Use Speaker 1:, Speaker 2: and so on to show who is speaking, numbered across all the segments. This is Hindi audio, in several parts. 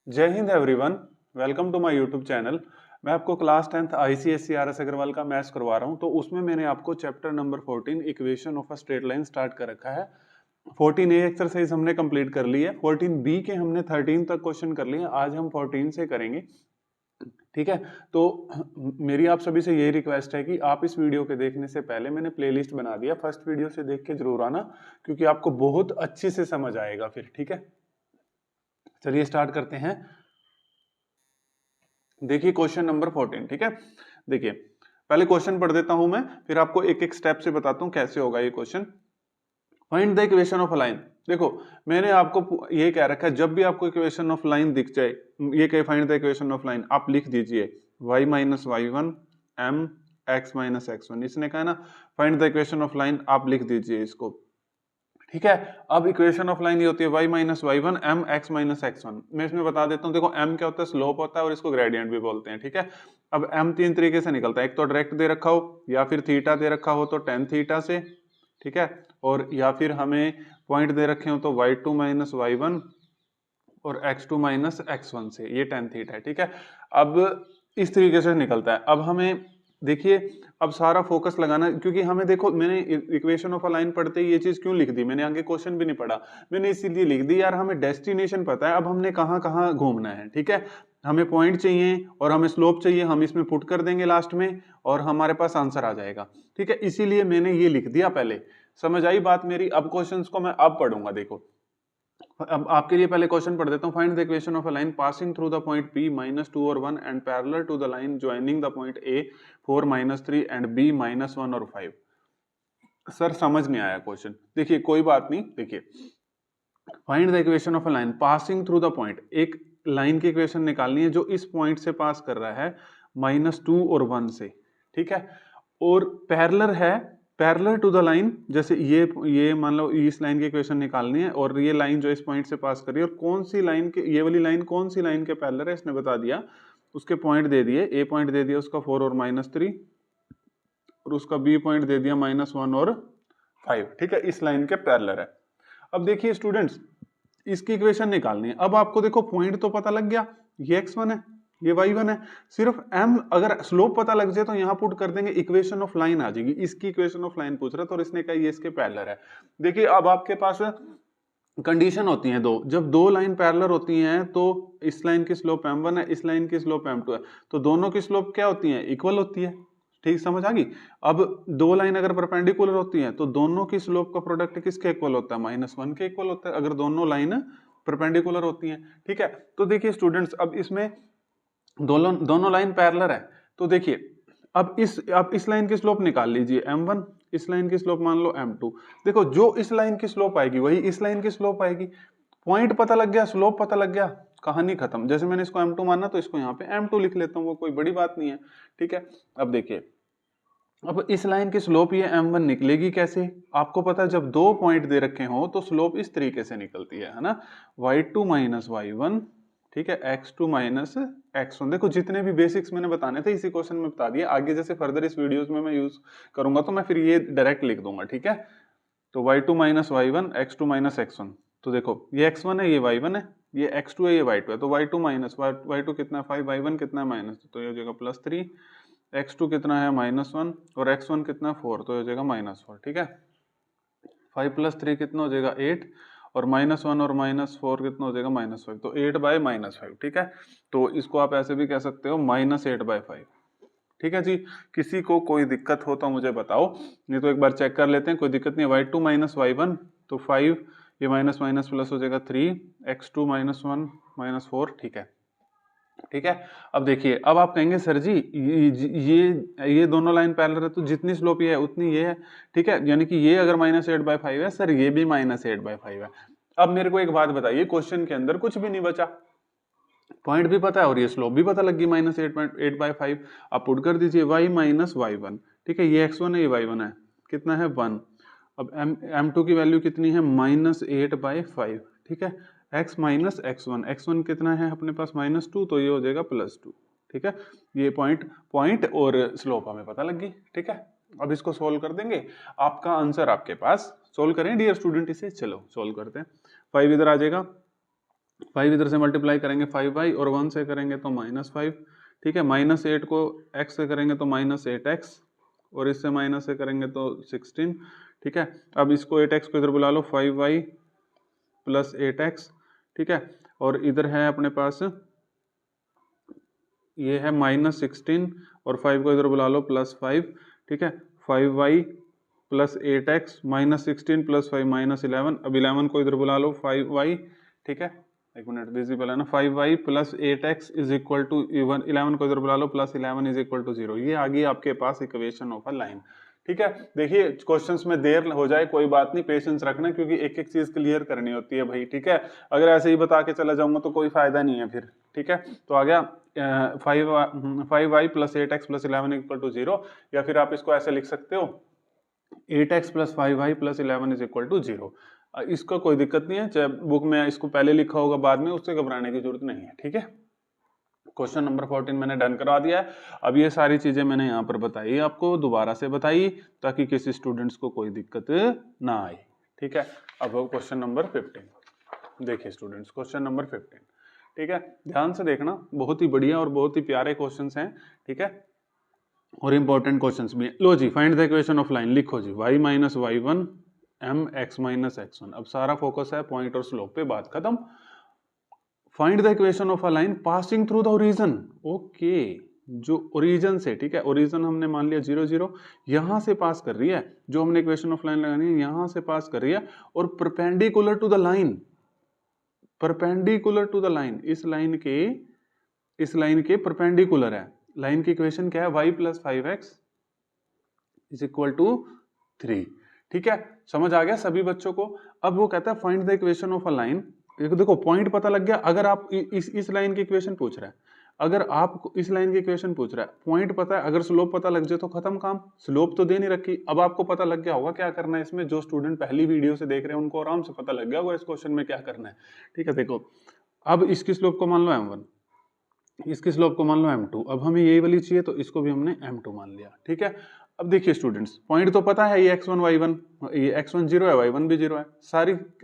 Speaker 1: जय Hind everyone, welcome to my YouTube channel. मैं आपको class 10th ICSE RS Agarwal का मैथ्स करवा रहा हूं। तो उसमें मैंने आपको chapter number 14 equation of a straight line start कर रखा है। 14A एक्सरसाइज हमने कंप्लीट कर ली है। 14B के हमने 13 तक क्वेश्चन कर लिए। आज हम 14 से करेंगे, ठीक है। तो मेरी आप सभी से यही रिक्वेस्ट है कि आप इस वीडियो के देखने से पहले मैंने प्लेलिस्ट बना दिया, फर्स्ट वीडियो से देख के जरूर आना, क्योंकि आपको बहुत अच्छे से समझ आएगा फिर, ठीक है। चलिए स्टार्ट करते हैं। देखिए क्वेश्चन नंबर 14, ठीक है। देखिए पहले क्वेश्चन पढ़ देता हूं मैं, फिर आपको एक एक स्टेप से बताता हूं कैसे होगा ये question. Find the equation of line. देखो मैंने आपको ये कह रखा है, जब भी आपको इक्वेशन ऑफ लाइन दिख जाए, ये कहे find the equation of line, आप लिख दीजिए y minus y one m x minus x one. इसने कहा ना find the equation of line, आप लिख दीजिए इसको, ठीक है। अब इक्वेशन ऑफ लाइन ये होती है y minus y one m x minus x one. मैं इसमें बता देता हूँ, देखो m क्या होता है, स्लोप होता है, और इसको ग्रेडियंट भी बोलते हैं, ठीक है। अब m तीन तरीके से निकलता है, एक तो डायरेक्ट दे रखा हो, या फिर थीटा दे रखा हो तो टेन थीटा से, ठीक है, और या फिर हमें पॉइंट दे रखे हो तो y2 माइनस वाई वन और x2 माइनस एक्स वन से, ये टेन थीटा है, ठीक है। अब इस तरीके से निकलता है। अब हमें देखिए, अब सारा फोकस लगाना, क्योंकि हमें देखो मैंने इक्वेशन ऑफ अ लाइन पढ़ते ही ये चीज क्यों लिख दी, मैंने आगे क्वेश्चन भी नहीं पढ़ा, मैंने इसीलिए लिख दी यार, हमें डेस्टिनेशन पता है, अब हमने कहाँ कहाँ घूमना है, ठीक है। हमें पॉइंट चाहिए और हमें स्लोप चाहिए, हम इसमें पुट कर देंगे लास्ट में और हमारे पास आंसर आ जाएगा, ठीक है। इसीलिए मैंने ये लिख दिया पहले। समझ आई बात मेरी। अब क्वेश्चंस को मैं अब पढ़ूंगा। देखो अब आपके लिए पहले क्वेश्चन पढ़ देता हूं। Find the equation of a line passing through the point P minus two और one and parallel to the line joining the point A 4 minus three and B minus one और 5। सर समझ नहीं आया क्वेश्चन। देखिए कोई बात नहीं, देखिए find the equation of a line passing through the point, एक लाइन की इक्वेशन निकालनी है जो इस पॉइंट से पास कर रहा है माइनस टू और वन से, ठीक है, और पैरेलल है, पैरेलल टू द लाइन, जैसे ये मान लो इस लाइन की इक्वेशन निकालनी है और ये लाइन जो इस पॉइंट से पास कर रही है, और कौन सी लाइन के, ये वाली लाइन कौन सी लाइन के पैरेलल है इसने बता दिया, उसके पॉइंट दे दिए, ए पॉइंट दे दिया उसका 4 और माइनस थ्री, और उसका बी पॉइंट दे दिया माइनस वन और 5, ठीक है, इस लाइन के पैरेलल है। अब देखिए स्टूडेंट्स, इसकी इक्वेशन निकालनी है। अब आपको देखो पॉइंट तो पता लग गया, ये x1 है, ये y1 है, सिर्फ m अगर स्लोप पता लग जाए तो यहां पुट कर देंगे, इक्वेशन ऑफ लाइन आ जाएगी। इसकी इक्वेशन ऑफ लाइन पूछ रहा था और इसने कहा ये इसके पैरेलल है। देखिए अब आपके पास कंडीशन होती है दो, जब दो लाइन पैरेलल होती हैं तो इस लाइन की स्लोप m1 है, इस लाइन की स्लोप m2 है, तो दोनों की स्लोप क्या होती है, इक्वल होती है, ठीक, समझ आ गई। अब दो लाइन अगर परपेंडिकुलर होती हैं तो दोनों की स्लोप का प्रोडक्ट किसके इक्वल होता है, माइनस वन के इक्वल होता है, अगर दोनों लाइन परपेंडिकुलर होती हैं, ठीक है। तो देखिए स्टूडेंट्स, अब इसमें दोनों दोनों लाइन पैरेलल है, तो देखिए अब इस लाइन की स्लोप निकाल लीजिए m1, इस लाइन की स्लोप मान लो m2। देखो जो इस लाइन की स्लोप आएगी वही इस लाइन की स्लोप आएगी। पॉइंट पता लग गया, स्लोप पता लग गया, कहानी खत्म। जैसे मैंने इसको m2 माना तो इसको यहाँ पे m2 लिख लेता हूँ, वो कोई बड़ी बात नहीं है, ठीक है। अब देखिए, अब इस लाइन की स्लोप ये m1 निकलेगी कैसे, आपको पता है जब दो पॉइंट दे रखे हो तो स्लोप इस तरीके से निकलती है ना, y2 माइनस वाई वन, ठीक है, x2 माइनस x1। देखो जितने भी बेसिक्स मैंने बताने थे इसी क्वेश्चन में बता दिए, आगे जैसे फर्दर इस वीडियोस में मैं यूज करूंगा तो मैं फिर ये डायरेक्ट लिख दूंगा, ठीक है। तो y2 minus y one, x2 minus x1, तो देखो ये x1 है, ये y1 है, ये x2 है, ये y2 है, तो y2 माइनस y2 कितना है 5, y1 कितना है माइनस, तो ये हो जाएगा प्लस थ्री, x2 कितना है माइनस वन और x1 कितना है 4, तो हो जाएगा माइनस 4, ठीक है। 5 प्लस थ्री कितना हो जाएगा 8, और माइनस वन और माइनस 4 कितना हो जाएगा माइनस 5, तो 8 बाय माइनस 5, ठीक है। तो इसको आप ऐसे भी कह सकते हो माइनस 8 बाय 5, ठीक है जी। किसी को कोई दिक्कत हो तो मुझे बताओ, नहीं तो एक बार चेक कर लेते हैं, कोई दिक्कत नहीं है। y2 माइनस वाई वन, तो 5, ये माइनस माइनस प्लस हो जाएगा 3, x2 माइनस वन माइनस 4, ठीक है, ठीक है। अब देखिए, अब आप कहेंगे सर जी ये दोनों लाइन पैरेलल है तो जितनी स्लोप ये है उतनी ये है, ठीक है, यानी कि ये अगर माइनस 8 बाय 5 है सर, ये भी माइनस 8 बाय 5 है। अब मेरे को एक बात बताइए, क्वेश्चन के अंदर कुछ भी नहीं बचा, पॉइंट भी पता है और ये स्लोप भी पता लग गई, माइनस 8 बाय 5। आप पुट कर दीजिए y माइनस वाई वन, ठीक है, ये x1 है, ये y1 है, कितना है 1। अब m2 की वैल्यू कितनी है माइनस 8 बाई 5, ठीक है, x माइनस x1 कितना है अपने पास माइनस 2, तो ये हो जाएगा प्लस 2, ठीक है। ये पॉइंट और स्लोप हमें पता लग गई, ठीक है। अब इसको सोल्व कर देंगे, आपका आंसर आपके पास, सोल्व करें डियर स्टूडेंट इसे, चलो सोल्व करते हैं। 5 इधर आ जाएगा, 5 इधर से मल्टीप्लाई करेंगे 5y और 1 से करेंगे तो -5, ठीक है। -8 को x से करेंगे तो -8x और इससे माइनस से करेंगे तो 16, ठीक है। अब इसको 8x को इधर बुला लो 5y प्लस 8x, ठीक है। और इधर है अपने पास ये है -16 और 5 को इधर बुला लो +5, ठीक है। 5y प्लस 8x -16 + 5 -11, अब 11 को इधर बुला लो 5y, ठीक है। एक मिनट विजिबल है ना, 5y plus 8x is equal to 11 को इधर बुला लो +11 इज इक्वल टू 0। ये आ गई आपके पास इक्वेशन ऑफ अ लाइन, ठीक है। देखिए क्वेश्चंस में देर हो जाए कोई बात नहीं, पेशेंस रखना, क्योंकि एक एक चीज क्लियर करनी होती है भाई, ठीक है। अगर ऐसे ही बता के चला जाऊंगा तो कोई फायदा नहीं है फिर, ठीक है। तो आ गया 5y plus 8x plus 11 equal to 0, या फिर आप इसको ऐसे लिख सकते हो 8x plus 5y plus 11 is equal to 0। इसका कोई दिक्कत नहीं है, चाहे बुक में इसको पहले लिखा होगा बाद में, उससे घबराने की जरूरत नहीं है, ठीक है। क्वेश्चन नंबर 14 मैंने डन करा दिया है। अब ये सारी चीजें मैंने यहाँ पर बताई, आपको दोबारा से बताई ताकि किसी स्टूडेंट्स को कोई दिक्कत ना आए, ठीक है। अब क्वेश्चन नंबर 15 देखिए स्टूडेंट्स, क्वेश्चन नंबर 15, ठीक है। ध्यान से देखना, बहुत ही बढ़िया और बहुत ही प्यारे क्वेश्चंस हैं, ठीक है, और इंपॉर्टेंट क्वेश्चंस भी हैं। लो जी, find the equation of line, लिखो जी y minus y1 m x minus x1। अब सारा फोकस है पॉइंट और स्लोप पे, बात खत्म। Find the equation of a line passing through the origin, okay, जो ओरिजिन से, ठीक है, ओरिजिन हमने मान लिया 0 0, यहां से पास कर रही है, जो हमने इक्वेशन ऑफ लाइन लगानी है यहां से पास कर रही है, और perpendicular to the line, perpendicular to the line, इस लाइन के परपेंडिकुलर है। लाइन की इक्वेशन क्या है, y plus 5x is equal to 3, ठीक है। समझ आ गया सभी बच्चों को। अब वो कहता है find the equation of a line, देखो पॉइंट पता लग गया। अगर आप इस लाइन की इक्वेशन पूछ रहा है, अगर आप इस लाइन की इक्वेशन पूछ रहा है, पॉइंट पता है, अगर स्लोप पता लग जाए तो खत्म काम, स्लोप तो दे नहीं रखी। अब आपको पता लग गया होगा क्या करना है इसमें, जो स्टूडेंट पहली वीडियो से देख रहे हैं उनको आराम से पता लग गया होगा इस क्वेश्चन में क्या करना है, ठीक है। देखो अब इसकी स्लोप को मान लो m1, इसकी स्लोप को मान लो m2, अब हमें यही वाली चाहिए तो इसको भी हमने m2 मान लिया, ठीक है। अब देखिए स्टूडेंट्स, पॉइंट तो पता है, ये x1 y1, ये x1 0 है, y1 भी 0 है,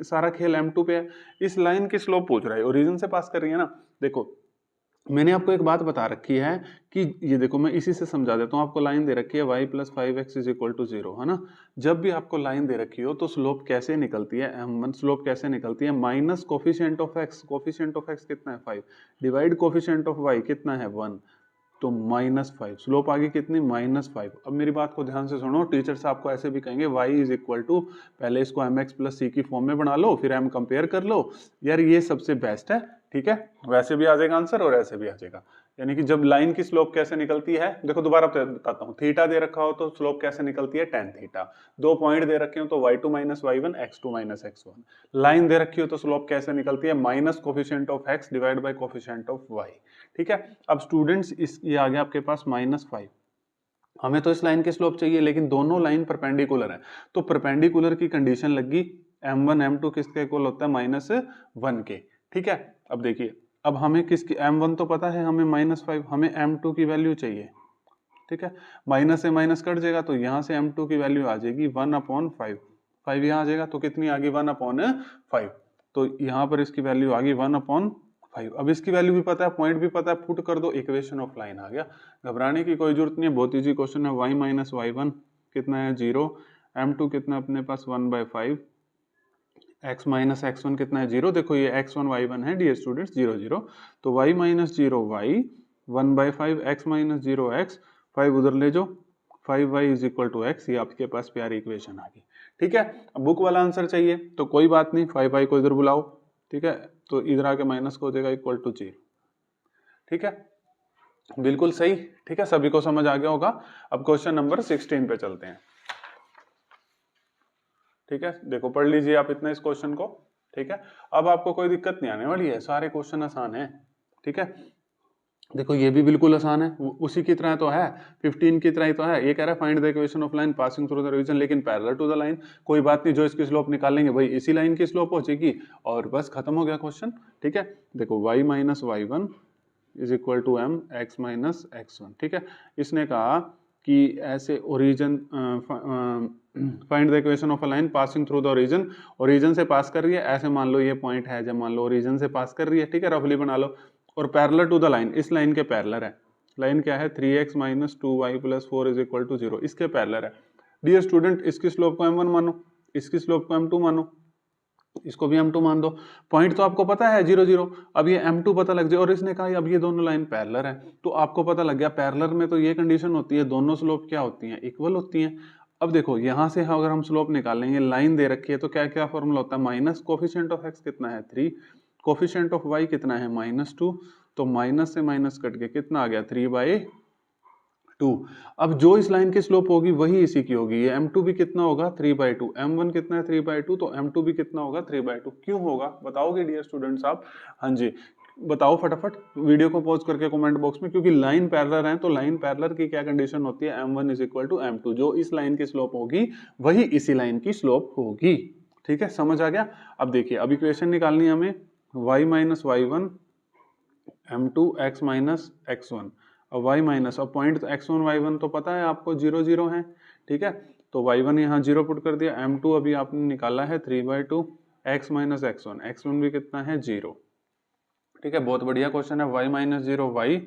Speaker 1: सारा खेल m2 पे है। इस लाइन की स्लोप पूछ रहा है, ओरिजिन से पास कर रही है ना। देखो मैंने आपको एक बात बता रखी है कि ये देखो, मैं इसी से समझा देता हूँ। आपको लाइन दे रखी है y plus 5x is equal to 0, है ना। जब भी आपको लाइन दे रखी हो तो स्लोप कैसे निकलती है, स्लोप कैसे निकलती है, minus coefficient of x, coefficient of x कितना है 5, डिवाइड कोफिशिएंट ऑफ y कितना है 1, तो -5, स्लोप आ गई कितनी -5। अब मेरी बात को ध्यान से सुनो, टीचर्स आपको ऐसे भी कहेंगे y इज इक्वल टू, पहले इसको mx प्लस c की फॉर्म में बना लो, फिर m कंपेयर कर लो, यार ये सबसे बेस्ट है, ठीक है। वैसे भी आ जाएगा आंसर और ऐसे भी आ जाएगा। यानी कि जब लाइन की स्लोप कैसे निकलती है, देखो दोबारा बताता हूँ, थीटा दे रखा हो तो स्लोप कैसे निकलती है tan थीटा, दो पॉइंट दे रखे हो तो y2 minus y1 x2 minus x1, line दे रखी हो तो स्लोप कैसे निकलती है, minus coefficient of x divide by coefficient of y, ठीक है। अब स्टूडेंट्स ये आ गया आपके पास -5, हमें तो इस लाइन की स्लोप चाहिए, लेकिन दोनों लाइन परपेंडिकुलर है, तो परपेंडिकुलर की कंडीशन लगी, m1 m2 किसके इक्वल होता है -1 के, ठीक है। अब देखिए, अब हमें किसकी, m1 तो पता है हमें -5, हमें m2 की वैल्यू चाहिए, ठीक है। माइनस से माइनस कट जाएगा तो यहाँ से m2 की वैल्यू आ जाएगी 1/5, 5 यहाँ आ जाएगा तो कितनी आ गई 1/5, तो यहाँ पर इसकी वैल्यू आ गई 1/5। अब इसकी वैल्यू भी पता है, पॉइंट भी पता है, पुट कर दो, इक्वेशन ऑफ लाइन आ गया। घबराने की कोई जरूरत नहीं है, बहुत इजी क्वेश्चन है। y माइनस y1 कितना है 0, m2 कितना अपने पास 1/5, x माइनस x1 कितना है 0, देखो ये x1 y1 है डियर स्टूडेंट्स 0 0, तो y minus 0 y 1/5, x minus 0 x, 5 उधर ले जाओ, 5y is equal to x, ये आपके पास प्यारी इक्वेशन आ गई, ठीक है। अब बुक वाला आंसर चाहिए तो कोई बात नहीं, 5y को इधर बुलाओ, ठीक है, तो इधर आके माइनस को हो जाएगा इक्वल टू 0, ठीक है, बिल्कुल सही, ठीक है, सभी को समझ आ गया होगा। अब क्वेश्चन नंबर 16 पे चलते हैं, ठीक है। देखो पढ़ लीजिए आप इतना इस क्वेश्चन को, ठीक है। अब आपको कोई दिक्कत नहीं आने वाली है, सारे क्वेश्चन आसान है, ठीक है। देखो ये भी बिल्कुल आसान है, उसी की तरह तो है, 15 की तरह ही तो है। ये कह रहा है find the equation of line passing through the region, लेकिन पैरेलल टू द लाइन। कोई बात नहीं, जो इसकी स्लोप निकालेंगे भाई इसी लाइन की स्लोप हो जाएगी और बस खत्म हो गया क्वेश्चन, ठीक है। देखो y minus y1 is equal to m x minus x1, ठीक है। इसने कहा कि ऐसे origin find the equation of a line passing through the origin, origin से पास कर रही है, ऐसे मान लो ये पॉइंट है, जब मान लो ओरिजिन से पास कर रही है, ठीक है, रफली बना लो, और पैरेलल टू द लाइन, इस लाइन के पैरेलल है, लाइन क्या है 3x minus 2y plus 4 is equal to 0, इसके पैरेलल है। डियर स्टूडेंट, इसकी स्लोप को m1 मानो, इसकी स्लोप को m2 मानो, इसको भी m2 मान दो। पॉइंट तो आपको पता है 0 0, अब ये m2 पता लग जाए, और इसने कहा अब ये दोनों लाइन पैरेलल है, तो आपको पता लग गया पैरेलल में तो ये कंडीशन होती है, दोनों स्लोप क्या होती हैं, इक्वल होती हैं। अब देखो यहाँ से अगर हम स्लोप निकालेंगे, लाइन दे रखी है, तो क्या क्या फॉर्मूला होता है, माइनस कोफिशिएंट ऑफ x कितना है 3, कोफिशिएंट ऑफ y कितना है -2, तो माइनस से माइनस कट के कितना आ गया 3/2। अब जो इस लाइन की स्लोप होगी वही इसी की होगी, ये m2 भी कितना होगा 3/2, m1 कितना है 3/2, तो m2 भी कितना होगा 3/2। क्यों होगा बताओगे डियर स्टूडेंट्स आप? हाँ जी बताओ फटाफट, वीडियो को पॉज करके कमेंट बॉक्स में, क्योंकि लाइन पैरेलल है, तो लाइन पैरेलल की क्या कंडीशन होती है, m1 is equal to m2, जो इस लाइन की स्लोप होगी वही इसी लाइन की स्लोप होगी। ठीक है, समझ आ गया? अब देखिए, अब इक्वेशन निकालनी है हमें, y minus y1 m2 x minus x1, अब y माइनस, अब पॉइंट x1 y1 तो पता है आपको 0 0 है, ठीक है, तो y1 यहाँ 0 पुट कर दिया, m2 अभी आपने निकाला है 3/2, x माइनस x1, x1 भी कितना है 0, ठीक है, बहुत बढ़िया क्वेश्चन है। y माइनस 0 y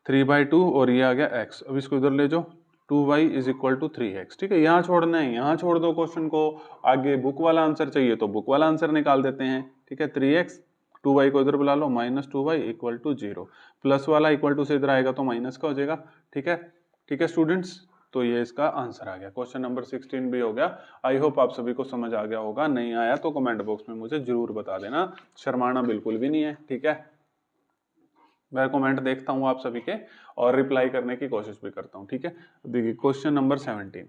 Speaker 1: 3/2 और ये आ गया x, अब इसको इधर ले जाओ, 2y is equal to 3x, ठीक है, यहाँ छोड़ना है, यहाँ छोड़ दो क्वेश्चन को, आगे बुक वाला आंसर चाहिए तो बुक वाला आंसर निकाल देते हैं, ठीक है, 3x, 2y को इधर बुला लो, -2y इक्वल टू 0, प्लस वाला इक्वल टू से इधर आएगा तो माइनस का हो जाएगा, ठीक है स्टूडेंट्स, तो ये इसका आंसर आ गया, क्वेश्चन नंबर 16 भी हो गया। आई होप आप सभी को समझ आ गया होगा, नहीं आया तो कमेंट बॉक्स में मुझे जरूर बता देना, शर्माना बिल्कुल भी नहीं है, ठीक है, मैं कमेंट देखता हूँ आप सभी के और रिप्लाई करने की कोशिश भी करता हूँ, ठीक है। देखिए क्वेश्चन नंबर 17,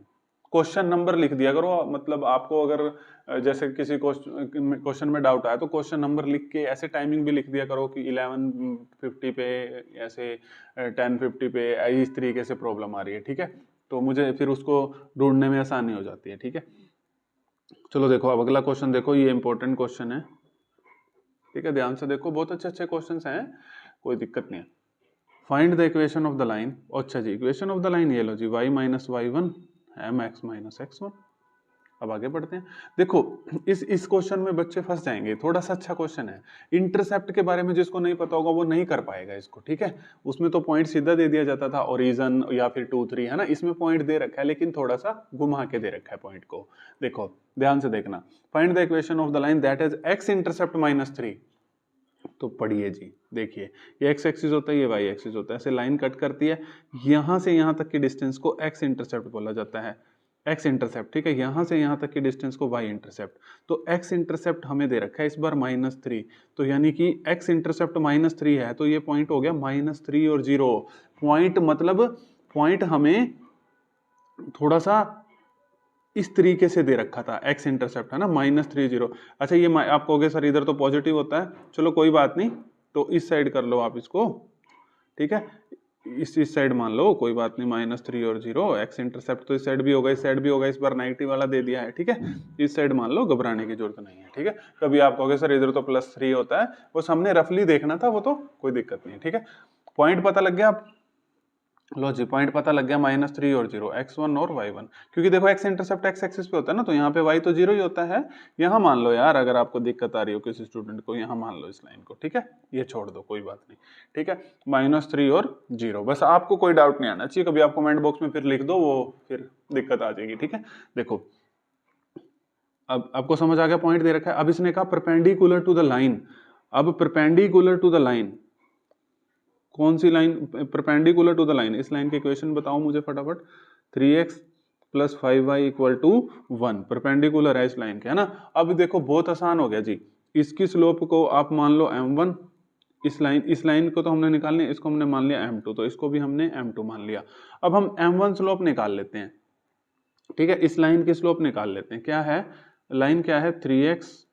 Speaker 1: क्वेश्चन नंबर लिख दिया करो, मतलब आपको अगर जैसे किसी क्वेश्चन में डाउट आया तो क्वेश्चन नंबर लिख के ऐसे टाइमिंग भी लिख दिया करो कि 11:50 पे, ऐसे 10:50 पे, इस तरीके से प्रॉब्लम आ रही है, ठीक है, तो मुझे फिर उसको ढूंढने में आसानी हो जाती है, ठीक है। चलो देखो, अब अगला क्वेश्चन देखो, ये इंपॉर्टेंट क्वेश्चन है, ठीक है, ध्यान से देखो, बहुत अच्छे अच्छे क्वेश्चन हैं, कोई दिक्कत नहीं है। Find the equation of the line, अच्छा जी, इक्वेशन ऑफ द लाइन ये लो जी, y minus y1 mx minus x1। अब आगे बढ़ते हैं, देखो इस क्वेश्चन में बच्चे फंस जाएंगे, थोड़ा सा अच्छा क्वेश्चन है, इंटरसेप्ट के बारे में जिसको नहीं पता होगा वो नहीं कर पाएगा इसको, ठीक है, उसमें तो पॉइंट सीधा दे दिया जाता था, ओरिजिन या फिर 2 3, है ना, इसमें पॉइंट दे रखा है लेकिन थोड़ा सा घुमा के दे रखा है पॉइंट को, देखो ध्यान से देखना, find the equation of the line that is x intercept -3, तो पढ़िए जी, देखिए ये x एक्सिस होता है, ये y एक्सिस होता है, ऐसे लाइन कट करती है, यहां से यहां तक की डिस्टेंस को x इंटरसेप्ट बोला जाता है, x इंटरसेप्ट, ठीक है, यहां से यहां तक की डिस्टेंस को y इंटरसेप्ट, तो x इंटरसेप्ट हमें दे रखा है इस बार -3, तो यानी कि x इंटरसेप्ट -3 है, तो ये पॉइंट हो गया -3 और 0, पॉइंट मतलब पॉइंट हमें थोड़ा सा इस तरीके से दे रखा था, x इंटरसेप्ट है ना -3 0। अच्छा ये आप कहोगे सर इधर तो पॉजिटिव होता है, चलो कोई बात नहीं, तो इस साइड कर लो आप इसको, ठीक है, इस साइड मान लो, कोई बात नहीं, -3 और 0, x इंटरसेप्ट तो इस साइड भी होगा, इस साइड भी होगा, इस बार नेगेटिव वाला दे दिया है, ठीक है, इस साइड मान लो, घबराने की जरूरत नहीं है, ठीक है। कभी आप कहोगे सर इधर तो +3 होता है, वो हमने रफली देखना था, वो तो कोई दिक्कत नहीं है, ठीक है, पॉइंट पता लग गया आप, लो जी, पॉइंट पता लग गया -3 और 0, x1 और y1, क्योंकि देखो x इंटरसेप्ट x एक्सिस पे होता है ना, तो यहाँ पे y तो 0 ही होता है, यहाँ मान लो यार, अगर आपको दिक्कत आ रही हो किसी स्टूडेंट को, यहाँ मान लो इस लाइन को, ठीक है, ये छोड़ दो, कोई बात नहीं, ठीक है, -3 और 0, बस आपको कोई डाउट नहीं आना चाहिए, कभी आप कमेंट बॉक्स में फिर लिख दो, वो फिर दिक्कत आ जाएगी, ठीक है। देखो अब आपको समझ आ गया, पॉइंट दे रखा है, अब इसने कहा परपेंडिकुलर टू द लाइन, अब परपेंडिकुलर टू द लाइन, कौन सी line perpendicular to the line, इस लाइन के इक्वेशन बताओ मुझे फटाफट, 3x + 5y = 1, परपेंडिकुलर है इस लाइन के, है ना। अब देखो बहुत आसान हो गया जी, इसकी स्लोप को आप मान लो m1, इस लाइन को तो हमने निकालनी है, इसको हमने मान लिया m2, तो इसको भी हमने m2 मान लिया। अब हम m1 स्लोप निकाल लेते हैं, ठीक है, इस लाइन की स्लोप निकाल लेते हैं, क्या है लाइन, क्या है 3x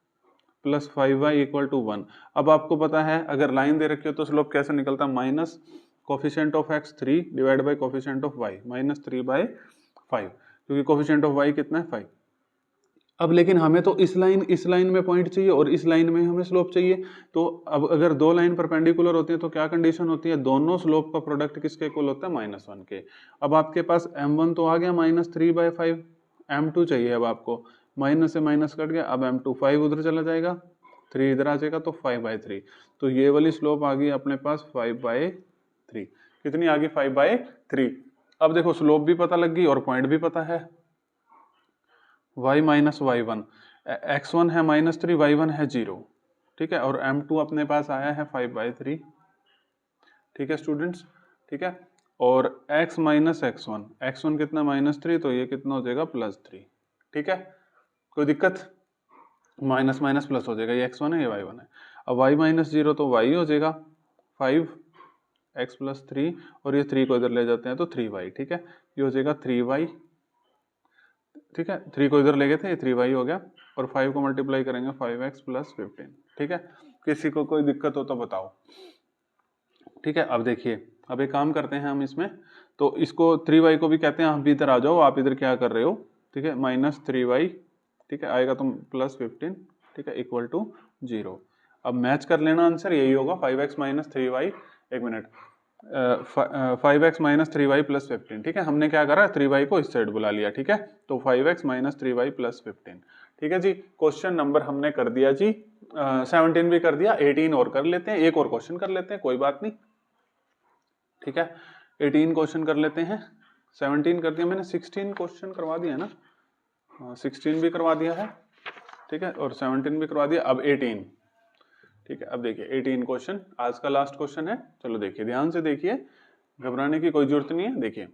Speaker 1: + 5y = 1। अब आपको पता है अगर लाइन दे रखी हो तो स्लोप कैसे निकलता है, minus coefficient of x 3 divide by coefficient of y -3/5, क्योंकि कोफिशिएंट ऑफ y कितना है 5। अब लेकिन हमें तो इस लाइन में पॉइंट चाहिए और इस लाइन में हमें स्लोप चाहिए, तो अब अगर दो लाइन परपेंडिकुलर होती है तो क्या कंडीशन होती है, दोनों स्लोप का प्रोडक्ट किसके इक्वल होता है, -1 के। अब आपके पास m1 तो आ गया -3/5, m2 चाहिए अब आपको, माइनस से माइनस कट गया, अब m2 5 उधर चला जाएगा, 3 इधर आ जाएगा तो 5/3। तो ये वाली स्लोप आ गई अपने पास 5/3। कितनी आ गई? 5/3। अब देखो स्लोप भी पता लग गई और पॉइंट भी पता है, y माइनस y1, x1 है -3, y1 है 0, ठीक है, और m2 अपने पास आया है 5/3, ठीक है स्टूडेंट्स, ठीक है, और x माइनस x1, x1 कितना -3, तो ये कितना हो जाएगा +3, ठीक है, कोई दिक्कत? माइनस माइनस प्लस हो जाएगा, ये x1 है ये y1 है। अब y माइनस 0 तो y हो जाएगा 5x + 3, और ये 3 को इधर ले जाते हैं तो 3y, ठीक है, ये हो जाएगा 3y, ठीक है, 3 को इधर ले गए थे, ये 3y हो गया, और 5 को मल्टीप्लाई करेंगे 5x + 15, ठीक है। किसी को कोई दिक्कत हो तो बताओ, ठीक है। अब देखिए, अब एक काम करते हैं हम इसमें, तो इसको 3y को भी कहते हैं, आप भी इधर आ जाओ, आप इधर क्या कर रहे हो, ठीक है, -3y, ठीक है, आएगा तो +15, ठीक है, इक्वल टू 0। अब मैच कर लेना, आंसर यही होगा 5x - 3y, एक मिनट, 5x - 3y + 15, ठीक है, हमने क्या करा, 3y को इस साइड बुला लिया, ठीक है, तो 5x - 3y + 15, ठीक है जी। क्वेश्चन नंबर हमने कर दिया जी, 17 भी कर दिया, 18 और कर लेते हैं, एक और क्वेश्चन कर लेते हैं, कोई बात नहीं, ठीक है, 18 क्वेश्चन कर लेते हैं, 17 कर दिया मैंने, 16 क्वेश्चन करवा दिया ना, 16 भी करवा दिया है, ठीक है, और 17 भी करवा दिया, अब 18, ठीक है। अब देखिए 18 क्वेश्चन आज का लास्ट क्वेश्चन है, चलो देखिए ध्यान से देखिए, घबराने की कोई जरूरत नहीं है। देखिए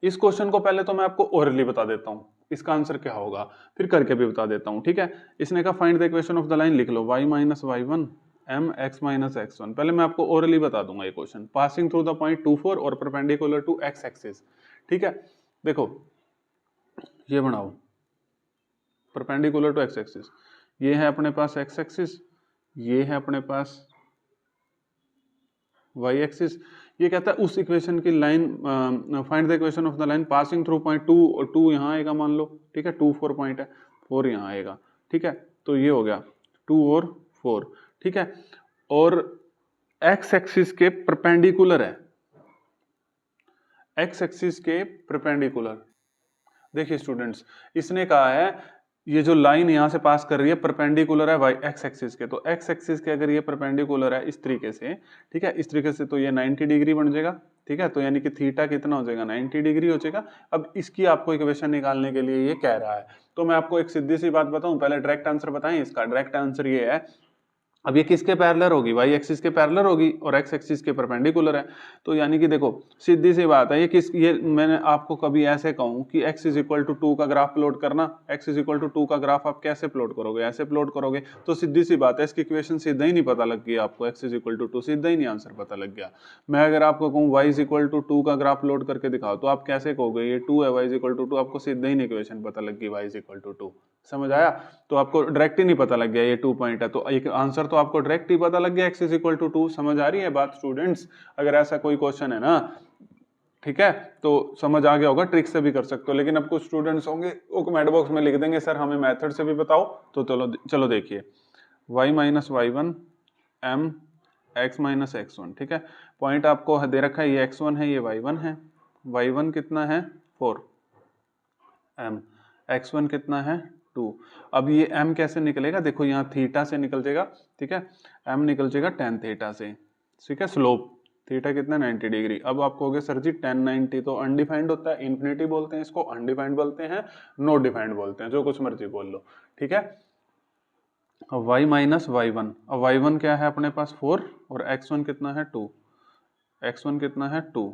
Speaker 1: इस क्वेश्चन को पहले तो मैं आपको ओरली बता देता हूं, इसका आंसर क्या होगा, फिर करके भी बता देता हूं, ठीक है। इसने कहा find the equation of the line, लिख लो y - y1 m x - x1। पहले मैं आपको ओरली बता दूंगा ये question, passing through the point 2, 4 और परपेंडिकुलर टू x एक्सिस, ठीक है। देखो ये बनाओ परपेंडिकुलर टू x एक्सिस, ये है अपने पास x एक्सिस, ये है अपने पास y एक्सिस। ये कहता है उस इक्वेशन की line, find the equation of the line passing through point 2, और 2 यहाँ आएगा मान लो, ठीक है, 2 4 पॉइंट है, 4 यहाँ आएगा, ठीक है, तो ये हो गया 2 और 4, ठीक है, और x एक्सिस के परपेंडिकुलर है, x एक्सिस के परपेंडिकुलर। देखिए स्टूडेंट्स, इसने कहा है ये जो लाइन यहाँ से पास कर रही है परपेंडिकुलर है वाई एक्स एक्सिस के, तो एक्स एक्सिस के अगर ये परपेंडिकुलर है इस तरीके से, ठीक है, इस तरीके से, तो ये 90 डिग्री बन जाएगा, ठीक है, तो यानी कि थीटा कितना हो जाएगा, 90 डिग्री हो जाएगा। अब इसकी आपको इक्वेशन निकालने के लिए ये कह रहा है, तो मैं आपको एक सीधी सी बात बताऊं, पहले डायरेक्ट आंसर बताएं इसका। डायरेक्ट आंसर ये है, अब ये किसके पैरेलल होगी, वाई एक्सिस के पैरेलल होगी और एक्स एक्सिस के परपेंडिकुलर है, तो यानी कि देखो सीधी सी बात है, ये मैंने आपको कभी ऐसे कहूं कि x = 2 का ग्राफ प्लॉट करना, x = 2 का ग्राफ आप कैसे प्लॉट करोगे, ऐसे प्लॉट करोगे, तो सीधी सी बात है, इसकी इक्वेशन सीधा ही नहीं पता लग गई आपको, x = 2 सीधा ही नहीं आंसर पता लग गया। मैं अगर आपको कहूँ y = 2 का ग्राफ प्लॉट करके दिखाओ, तो आप कैसे कहोगे, ये 2 है, y = 2, आपको सीधा ही नहीं इक्वेशन पता लग गई, y = 2, समझ आया, तो आपको डायरेक्ट ही नहीं पता लग गया ये 2 पॉइंट है, तो एक आंसर तो आपको डायरेक्ट ही पता लग गया, x = 2। समझ आ रही है बात स्टूडेंट्स? अगर ऐसा कोई क्वेश्चन है ना, ठीक है, तो समझ आ गया होगा, ट्रिक से भी कर सकते हो, लेकिन अब कुछ स्टूडेंट्स होंगे वो कमेंट बॉक्स में लिख देंगे सर हमें मेथड से भी बताओ, तो चलो देखिए y - y1 m x - x1, ठीक है, पॉइंट आपको दे रखा है, ये x1 है, ये y1 है, y1 कितना है 4 m, x1 कितना है 2। अब ये m कैसे निकलेगा, देखो यहाँ थीटा से निकल जाएगा, ठीक है, m निकल जाएगा tan थीटा से, ठीक है, स्लोप थीटा कितना 90 डिग्री। अब आप कहोगे सर जी tan 90 तो अनडिफाइंड होता है, इन्फिनिटी बोलते हैं इसको, अनडिफाइंड बोलते हैं, नॉट डिफाइंड बोलते हैं, जो कुछ मर्जी बोल लो, ठीक है। अब y - y1, अब y1 क्या है अपने पास 4 और x1 कितना है 2, x1 कितना है 2,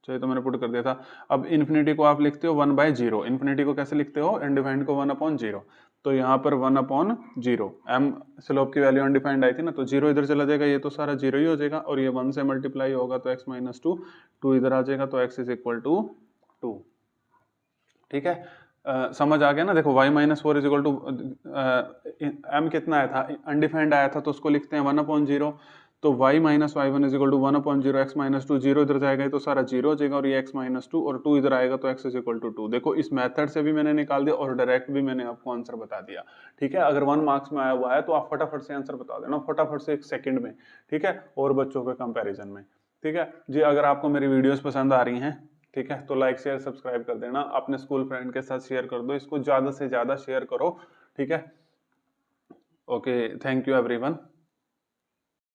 Speaker 1: चलिए तो मैंने पुट कर दिया था। अब इन्फिनिटी को आप लिखते हो 1/0, इन्फिनिटी को कैसे लिखते हो, अनडिफाइंड को 1/0, तो यहाँ पर 1/0, m स्लोप की वैल्यू अनडिफाइंड आई थी ना, तो 0 इधर चला जाएगा, ये तो सारा 0 ही हो जाएगा, और ये 1 से मल्टीप्लाई होगा तो x - 2, 2 इधर आ जाएगा तो x = 2, ठीक है। समझ आ गया ना, देखो y - 4 = m कितना आया था, अनडिफाइंड आया था, तो उसको लिखते हैं 1/0, तो y - y1 = 1/0, x - 2, 0 इधर जाएगा तो सारा 0 हो जाएगा, और ये x - 2 और 2 इधर आएगा तो x = 2। देखो इस मेथड से भी मैंने निकाल दिया और डायरेक्ट भी मैंने आपको आंसर बता दिया, ठीक है। अगर 1 मार्क्स में आया हुआ है तो आप फटाफट से आंसर बता देना, फटाफट से 1 सेकंड में, ठीक है, और बच्चों के कंपैरिजन में, ठीक है जी। अगर आपको मेरी वीडियोस पसंद आ रही हैं, ठीक है, तो लाइक शेयर सब्सक्राइब कर देना, अपने स्कूल फ्रेंड के साथ शेयर कर दो, इसको ज्यादा से ज्यादा शेयर करो, ठीक है। Okay, thank you everyone.